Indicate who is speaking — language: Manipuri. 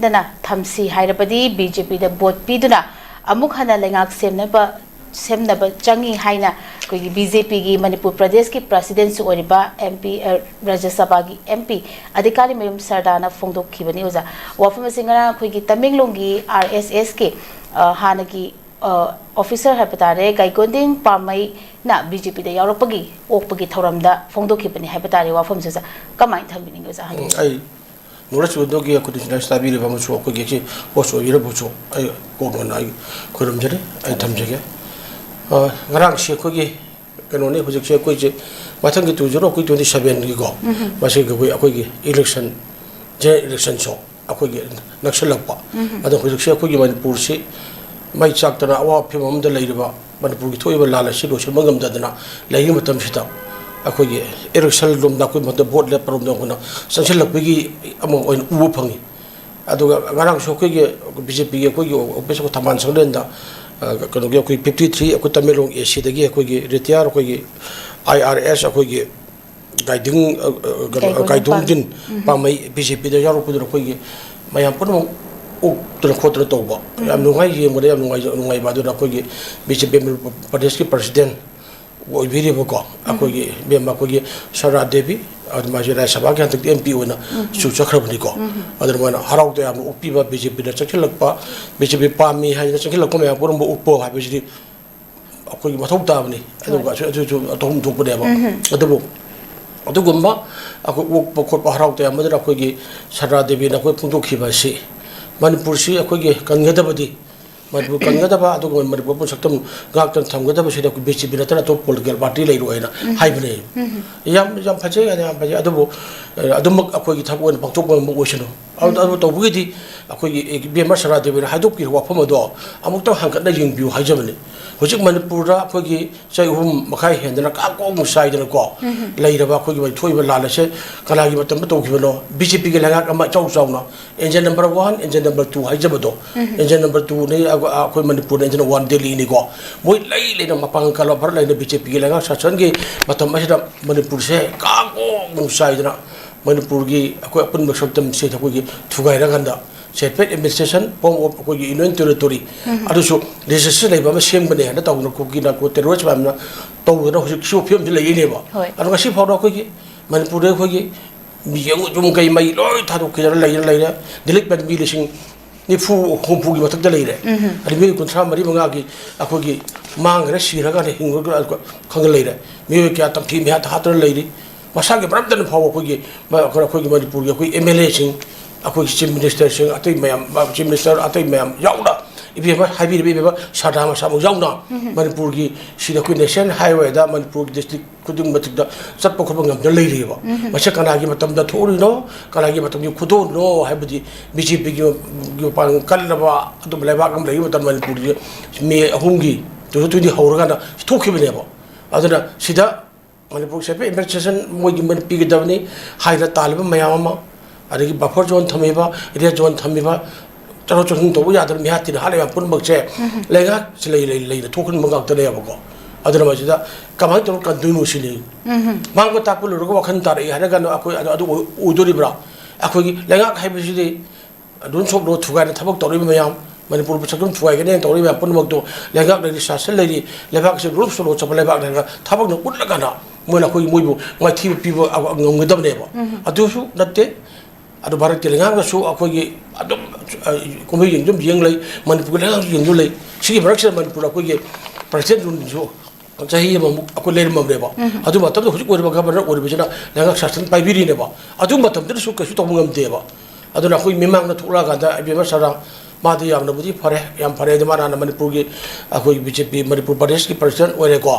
Speaker 1: ꯈꯟꯗꯅ ꯊꯝꯁꯤ ꯍꯥꯏꯔꯕꯗꯤ BJP ꯗ ꯚꯣꯠ ꯄꯤꯗꯨꯅ ꯑꯃꯨꯛ ꯍꯟꯅ ꯂꯩꯉꯥꯛ ꯁꯦꯝꯅꯕ ꯆꯪꯏ ꯍꯥꯏꯅ ꯑꯩꯈꯣꯏꯒꯤ BJP ꯒꯤ ꯃꯅꯤꯄꯨꯔ ꯄ꯭ꯔꯗꯦꯁꯀꯤ ꯄ꯭ꯔꯁꯤꯗꯦꯟꯠꯁꯨ ꯑꯣꯏꯔꯤꯕ MP ꯔꯥꯖ꯭ꯌ ꯁꯚꯥꯒꯤ MP ꯑꯙꯤꯀꯥꯔꯤꯃꯌꯨꯝ ꯁꯔꯗꯥꯅ ꯐꯣꯡꯗꯣꯛꯈꯤꯕꯅꯤ ꯑꯣꯖꯥ ꯋꯥꯐꯝ ꯑꯁꯤ ꯉꯔꯥꯡ ꯑꯩꯈꯣꯏꯒꯤ ꯇꯃꯦꯡꯂꯣꯡꯒꯤ RSS ꯀꯤ ꯍꯥꯟꯅꯒꯤ ऑफिसर है बतारे गाइकोंडिंग पामई ना BJP दे यावरपगी ओकपगी थौरमदा फोंदोखिबनी है बतारे वाफम से कमाई थमिनिंग जा हन
Speaker 2: आई नोरस उदोगी कुदिना स्टाबिरे बामसो ओकगे छि पोसो इरा बोचो आई कोगन आई खुरम जरे आई थमजगे ngरang से खोगे कनोने हुजिक से कोइ जे माथंग 2027 गी गो मासे गबो अखोगे इलेक्शन जे इलेक्शन सो अखोगे नक्सलपा अदो हुजिक से अखोगे मणिपुर से mai chak tana awa phimam da leiriba manipur gi thoiba lala si lo sirma ngam dadana leiri matam sita akoi gi election lom da koi mata vote le parom da kona sanction lak gi among oin u phangi aduga ngarang so koi gi BJP gi koi gi office ko thaman sanglen da kano gi koi 53 akoi tamelong AC da gi akoi gi retire akoi gi IRS akoi gi guiding din pa mai BJP da yaro pudur akoi gi mayam puno तो खोतर तो बा याम नुंगाई ये मोरे याम नुंगाई बादो ना कोई BJP प्रदेश की प्रेसिडेंट वो भी बको अकोगी बेमा कोगी शरा देवी और माजरा सभा के अंत MP होना सुचखर बनी को अदर मना हराउ तो याम उपी बा BJP दा चखल लगपा BJP पामी है चखल लगको मैं पुरम उपो है बिजली अकोगी मथौ ताबनी अदो अतोम थोपने बा अदबो अदुगुम्बा अको वो खोट हराउ तो याम मदरा कोगी शरा देवी ना कोई पुंदो खिबासी मनपुर से अखोगे कनगदबदी मनपुर कनगदबा अदुग मनपुर सक्तम गाक्तन थमगदब से BJP नतरा तो पॉलिटिकल पार्टी लेरोयना हाइबने याम फजे याम फजे अदबो अदुमक अखोगे थबोन पंक्तोक मोशनो अदु तोबुगीदी अखोगे बेमर सरा देबे हाइदोक की वाफम दो अमुक तो हंगतना यिंगबिउ हाइजबने हुजिक मनपुर अखोगे चैहुम मखाई हेंदना काको मुसाइदना को लेरबा अखोगे बै थोइबा लालसे कलागी मतम तोखिबनो BJP के लगा कमा चौ चौना इंजन नंबर 1 इंजन नंबर 2 हाइजबदो इंजन नंबर 2 ने अखोय मनपुर इंजन 1 दिल्ली नि को मोय लेना मपांग कलो भर लेना BJP के लगा शासन के मतम असिदा मनपुर से काको मुसाइदना मनपुर की अखोय अपन मसक्तम से अखोगे थुगाइरगंदा सेपरेट एडमिनिस्ट्रेशन फॉर्म ऑफ अखोगे यूनियन टेरिटोरी अदुसु लेजिस्लेशन लेबा म सेम बने हना तौन कोगी ना को टेरोरिस्ट बामना तौना हुजिक सु फिल्म दि लेनेबा अनु गसी फाउड अखोगे मनपुर अखोगे मियंग जुम कई मई लोय थादो के लेरे दिलिक बन बी लिसिंग निफु हुमफु की मथक लेरे अदि मी कुंथ्रा मरी मंगा की अखोगे मांगरे सिरगा ने हिंगो खंग लेरे मी क्या तमथी मे हाथ लेरी मसा के बरदन फाव अखोगे अखोगे मनपुर के कोई MLA सिंग अखोगे चीफ मिनिस्टर सिंग अतै मयम चीफ मिनिस्टर अतै मयम याउदा इबेबा हाइबि बेबा सादा मसा मु याउना मनपुर की सिदा कोई नेशनल हाईवे दा मनपुर डिस्ट्रिक्ट खुदुंग मतिक दा चप्प खब ngam da leiriba masa kana gi matam da thori no kana gi matam gi khudo no haibdi BJP gi pan kallaba adu leba gam lei matam manipur gi me ahungi to to di hauraga na thokibne ba aduna sida manipur se pe emergency moi gi man pi gi davni haira talba mayama adagi buffer zone thamiba area zone thamiba charo chung to ya dar mi hatin hale ya pun bakche lega lei thokun mangak ta le ba ko aduna majida kamai to kan duinu sini mangko tapul ro ko khan tar ya ga no akoi adu udori bra akoi gi lega khai bi sidi adun sok ro thuga na thabak tori mayam manipur bu sakum thuai gane tori ba pun mak to lega le sasel le lebak se group solo chapal lebak na thabak no put laga na moina koi moibu ngai thi pi bo ngam ne ba adu su natte adu bharat ke lenga su akoi gi adu komai yeng jum yeng lai manipur lenga yeng lai sigi bharat se manipur akoi gi president run jo चाहे ये मम अको लेर मम रेबा अदु मतम तो हुजि ओरबा गबर ओरबिजना लंगा शासन पाइबिरि नेबा अदु मतम दे सु कसु तोम ngam देबा अदु ना कोई मिमांग ना थुला गादा बेमा सरा मादि याम नबुदि फरे याम फरे दे माना मनपुर की अको BJP मनपुर प्रदेश की प्रेसिडेंट ओरे को